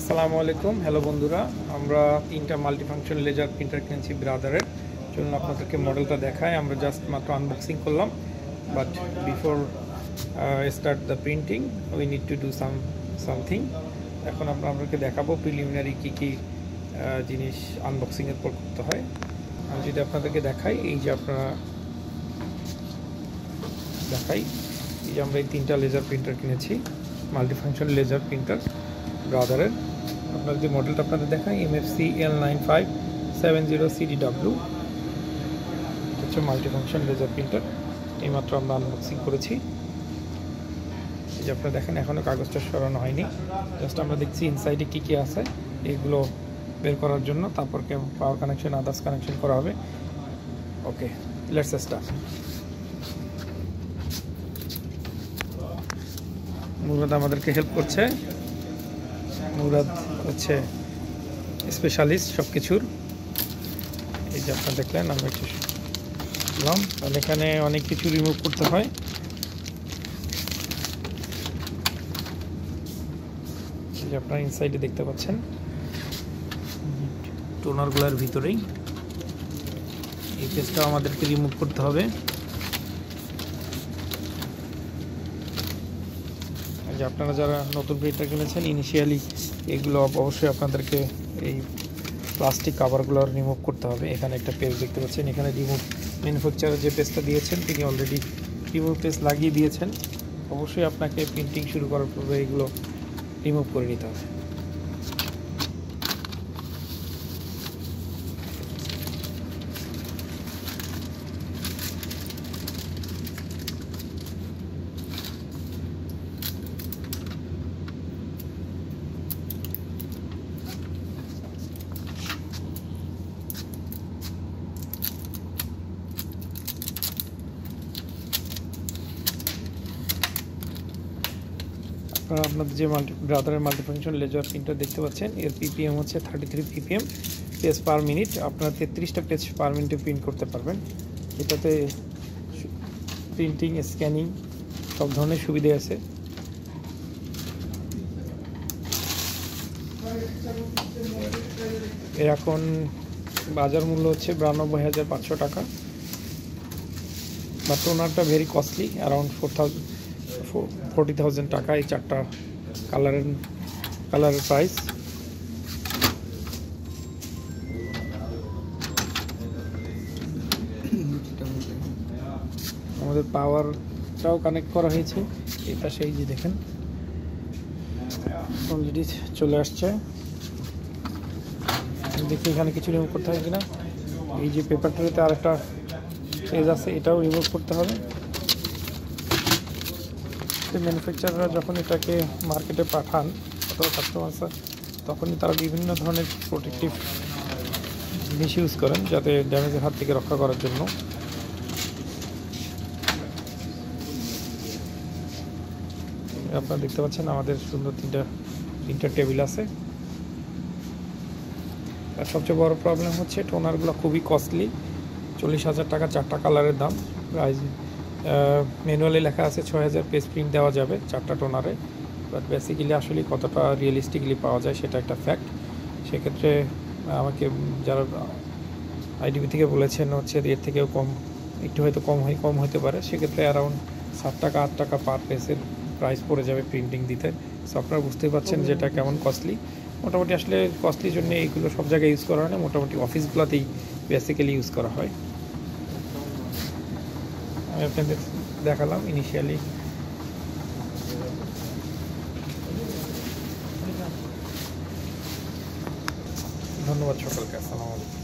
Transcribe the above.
আসসালামু আলাইকুম। হ্যালো বন্ধুরা, আমরা তিনটা মাল্টিফাংশন লেজার প্রিন্টার কিনেছি ব্রাদারের জন্য। আপনাদেরকে মডেলটা দেখায়। আমরা জাস্ট মাত্র আনবক্সিং করলাম, but before start the printing we need to do something. এখন আমরা আপনাকে দেখাবো প্রিলিমিনারি কী জিনিস আনবক্সিংয়ের পর করতে হয়। আমি যদি আপনাদেরকে দেখাই, এই যে আপনারা এই যে আমরা এই তিনটা লেজার প্রিন্টার কিনেছি, মাল্টিফাংশন লেজার প্রিন্টার ব্রাদারের। আপনার যে মডেলটা আপনাদের দেখাই, MFC L9570CDW, হচ্ছে মাল্টিফাংশন লেজার প্রিন্টার। এইমাত্র আমরা আনবক্সিং করেছি। এই যে আপনারা দেখেন, এখনও কাগজটা সরানো হয়নি। জাস্ট আমরা দেখছি ইনসাইডে কী কী আছে এগুলো বের করার জন্য। তারপর পাওয়ার কানেকশন, আদার্স কানেকশন করা হবে। ওকে, লেটস স্টার্ট। মুরাদ আমাদেরকে হেল্প করছে। মুরাদ হচ্ছে স্পেশালিস্ট সব কিছুর। এই যে আপনারা দেখলেন, আমরা একটু বললাম, তাহলে এখানে অনেক কিছু রিমুভ করতে হয়। এই যে আপনারা ইনসাইডে দেখতে পাচ্ছেন, টোনারগুলোর ভিতরেই এই পেজটাও আমাদেরকে রিমুভ করতে হবে। যে আপনারা যারা নতুন প্রিন্টার কিনেছেন, ইনিশিয়ালি এগুলো অবশ্যই আপনাদেরকে এই প্লাস্টিক কাভারগুলো রিমুভ করতে হবে। এখানে একটা পেজ দেখতে পাচ্ছেন, এখানে রিমুভ ম্যানুফ্যাকচারার যে পেজটা দিয়েছেন তিনি অলরেডি রিমুভ পেজ লাগিয়ে দিয়েছেন। অবশ্যই আপনাকে প্রিন্টিং শুরু করার পূর্বে এগুলো রিমুভ করে নিতে হবে। আপনাদের যে ব্রাদারের মাল্টিফাংশন লেজার প্রিন্টার দেখতে পাচ্ছেন, এর PPM হচ্ছে 33 PPM, পেজ পার মিনিট। আপনারা 33টা পেজ পার মিনিটে প্রিন্ট করতে পারবেন। এটাতে প্রিন্টিং, স্ক্যানিং সব ধরনের সুবিধা আছে। এর এখন বাজার মূল্য হচ্ছে 92,500 টাকা। বা টোনারটা ভেরি কস্টলি, অ্যারাউন্ড 40,000 টাকা এই চারটা কালারের প্রাইস। আমাদের পাওয়ারটাও কানেক্ট করা হয়েছে এই পাশে। এই যে দেখেন, অলরেডি চলে আসছে। দেখি এখানে কিছু রিমুভ করতে হয় কিনা। এই যে পেপারটাতে আরেকটা পেজ আছে, এটাও রিমুভ করতে হবে। ম্যানুফ্যাকচারাররা যখন এটাকে মার্কেটে পাঠান অথবা কাস্টমার, তখনই তারা বিভিন্ন ধরনের প্রোটেক্টিভ জিনিস ইউজ করেন যাতে ড্যামেজের হাত থেকে রক্ষা করার জন্য। আপনারা দেখতে পাচ্ছেন আমাদের সুন্দর তিনটা টেবিল আছে। আর সবচেয়ে বড় প্রবলেম হচ্ছে টোনারগুলো খুবই কস্টলি। 40,000 টাকা চারটা কালারের দাম। প্রাইস ম্যানুয়ালি লেখা আছে 6,000 পেজ প্রিন্ট দেওয়া যাবে চারটা টোনারে, বাট বেসিক্যালি আসলে কতটা রিয়েলিস্টিকলি পাওয়া যায় সেটা একটা ফ্যাক্ট। সেক্ষেত্রে আমাকে যারা IDB থেকে বলেছেন হচ্ছে এর থেকেও কম, একটু হয়তো কম হতে পারে। সেক্ষেত্রে অ্যারাউন্ড 7 টাকা 8 টাকা পার পেজের প্রাইস পড়ে যাবে প্রিন্টিং দিতে। সো আপনারা বুঝতেই পারছেন যেটা কেমন কস্টলি। মোটামুটি আসলে কস্টলির জন্য এইগুলো সব জায়গায় ইউজ করা হয় না, মোটামুটি অফিসগুলোতেই বেসিক্যালি ইউজ করা হয়। আমি আপনাদের দেখালাম ইনিশিয়ালি। ধন্যবাদ সকলকে। আসসালামু আলাইকুম।